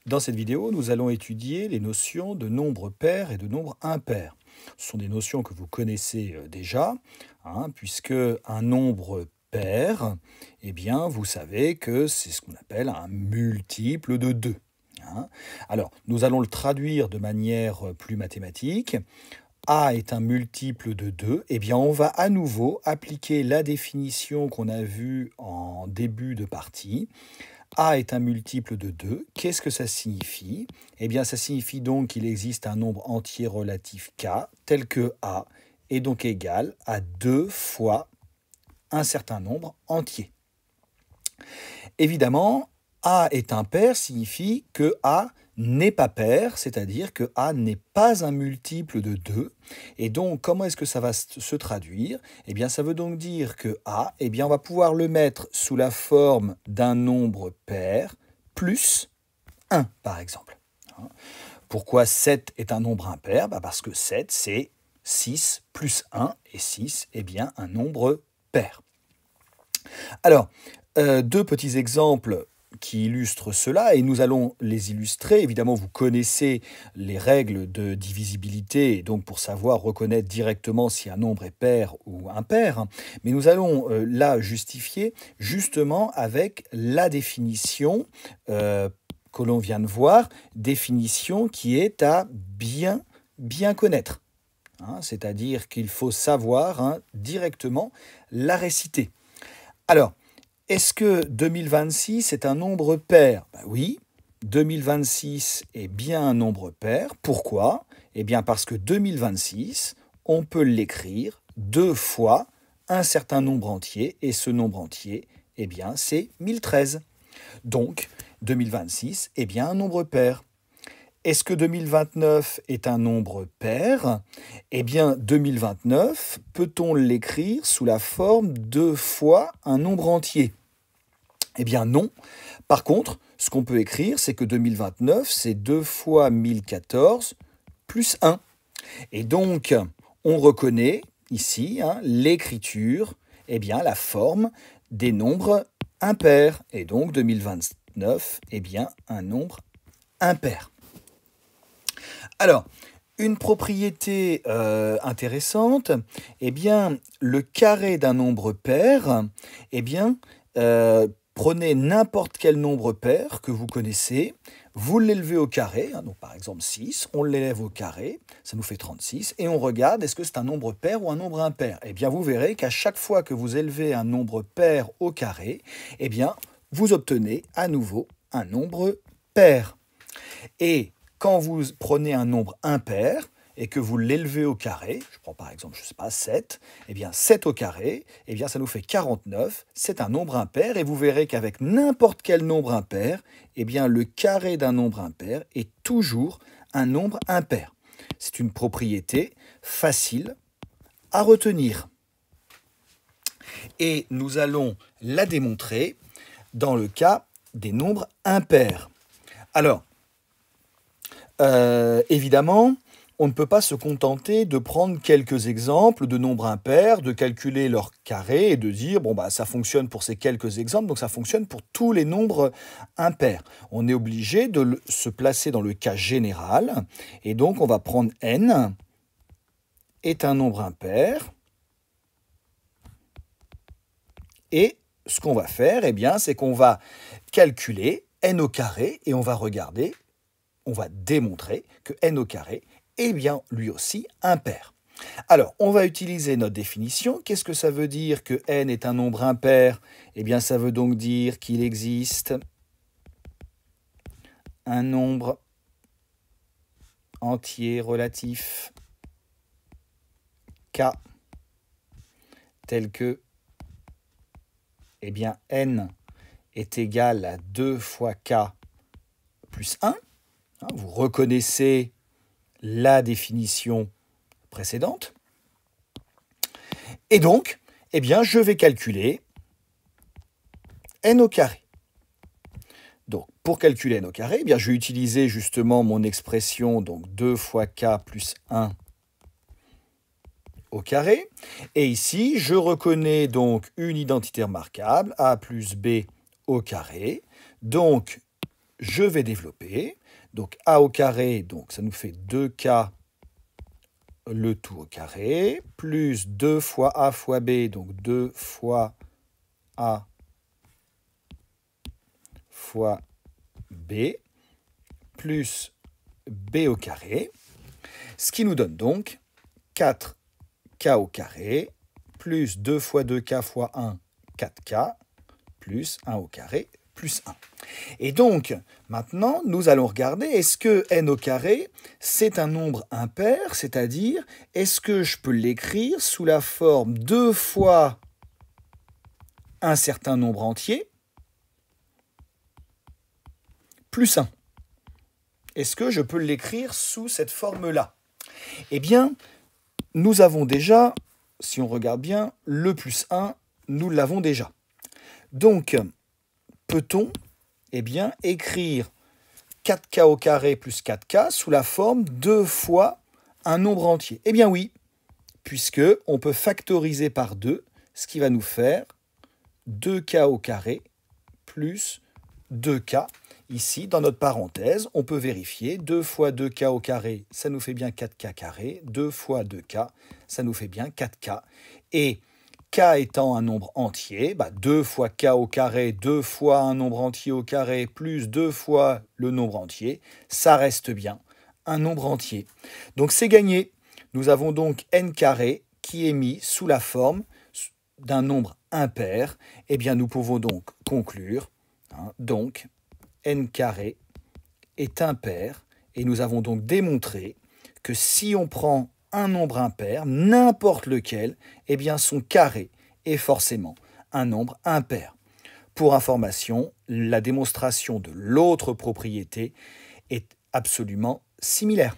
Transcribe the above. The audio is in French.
Dans cette vidéo, nous allons étudier les notions de nombre pair et de nombre impair. Ce sont des notions que vous connaissez déjà, puisque un nombre pair, eh bien, vous savez que c'est ce qu'on appelle un multiple de 2. Alors, nous allons le traduire de manière plus mathématique. A est un multiple de 2, eh bien on va à nouveau appliquer la définition qu'on a vue en début de partie. A est un multiple de 2. Qu'est-ce que ça signifie? Eh bien, ça signifie donc qu'il existe un nombre entier relatif k, tel que A est donc égal à 2 fois un certain nombre entier. Évidemment, A est impair signifie que A n'est pas pair, c'est-à-dire que A n'est pas un multiple de 2. Et donc, comment est-ce que ça va se traduire? Eh bien, ça veut donc dire que A, eh bien, on va pouvoir le mettre sous la forme d'un nombre pair plus 1, par exemple. Pourquoi 7 est un nombre impair? Parce que 7, c'est 6 plus 1, et 6 est bien un nombre pair. Alors, deux petits exemples qui illustrent cela, et nous allons les illustrer. Évidemment, vous connaissez les règles de divisibilité, et donc pour savoir reconnaître directement si un nombre est pair ou impair, mais nous allons là justifier justement avec la définition que l'on vient de voir, définition qui est à bien connaître. C'est-à-dire qu'il faut savoir directement la réciter. Alors, est-ce que 2026 est un nombre pair? Oui, 2026 est bien un nombre pair. Pourquoi? Eh bien parce que 2026, on peut l'écrire 2 fois un certain nombre entier, et ce nombre entier, eh bien c'est 1013. Donc, 2026 est bien un nombre pair. Est-ce que 2029 est un nombre pair? Eh bien, 2029, peut-on l'écrire sous la forme 2 fois un nombre entier? Eh bien non. Par contre, ce qu'on peut écrire, c'est que 2029, c'est 2 fois 1014 plus 1. Et donc, on reconnaît ici l'écriture, eh bien la forme des nombres impairs. Et donc, 2029 est bien un nombre impair. Alors, une propriété intéressante, eh bien, le carré d'un nombre pair, eh bien, prenez n'importe quel nombre pair que vous connaissez, vous l'élevez au carré, donc par exemple 6, on l'élève au carré, ça nous fait 36, et on regarde est-ce que c'est un nombre pair ou un nombre impair. Eh bien, vous verrez qu'à chaque fois que vous élevez un nombre pair au carré, eh bien, vous obtenez à nouveau un nombre pair. Et quand vous prenez un nombre impair et que vous l'élevez au carré, je prends par exemple, je ne sais pas, 7, eh bien 7 au carré, eh bien ça nous fait 49, c'est un nombre impair, et vous verrez qu'avec n'importe quel nombre impair, eh bien le carré d'un nombre impair est toujours un nombre impair. C'est une propriété facile à retenir. Et nous allons la démontrer dans le cas des nombres impairs. Alors, évidemment, on ne peut pas se contenter de prendre quelques exemples de nombres impairs, de calculer leur carré et de dire, bon, ça fonctionne pour ces quelques exemples, donc ça fonctionne pour tous les nombres impairs. On est obligé de se placer dans le cas général, et donc on va prendre n est un nombre impair, et ce qu'on va faire, eh bien, c'est qu'on va calculer n au carré, et on va regarder, on va démontrer que n au carré est bien lui aussi impair. Alors, on va utiliser notre définition. Qu'est-ce que ça veut dire que n est un nombre impair? Eh bien, ça veut donc dire qu'il existe un nombre entier relatif k tel que, eh bien, n est égal à 2 fois k plus 1. Vous reconnaissez la définition précédente. Et donc, eh bien, je vais calculer n au carré. Donc, pour calculer n au carré, eh bien, je vais utiliser justement mon expression, donc 2 fois k plus 1 au carré. Et ici, je reconnais donc une identité remarquable, a plus b au carré. Donc, je vais développer. Donc a au carré, donc ça nous fait 2k le tout au carré, plus 2 fois a fois b, donc 2 fois a fois b, plus b au carré, ce qui nous donne donc 4k au carré, plus 2 fois 2k fois 1, 4k, plus 1 au carré, plus 1. Et donc, maintenant, nous allons regarder, est-ce que n au carré, c'est un nombre impair, c'est-à-dire, est-ce que je peux l'écrire sous la forme 2 fois un certain nombre entier, plus 1. Est-ce que je peux l'écrire sous cette forme-là? Eh bien, nous avons déjà, si on regarde bien, le plus 1, nous l'avons déjà. Donc, peut-on écrire 4k au carré plus 4k sous la forme 2 fois un nombre entier? Eh bien oui, puisque on peut factoriser par 2, ce qui va nous faire 2k au carré plus 2k. Ici, dans notre parenthèse, on peut vérifier 2 fois 2k au carré, ça nous fait bien 4k carré. 2 fois 2k, ça nous fait bien 4k. Et k étant un nombre entier, 2 fois k au carré, 2 fois un nombre entier au carré, plus 2 fois le nombre entier, ça reste bien un nombre entier. Donc c'est gagné. Nous avons donc n carré qui est mis sous la forme d'un nombre impair. Eh bien, nous pouvons donc conclure, donc n carré est impair, et nous avons donc démontré que si on prend un nombre impair, n'importe lequel, eh bien son carré est forcément un nombre impair. Pour information, la démonstration de l'autre propriété est absolument similaire.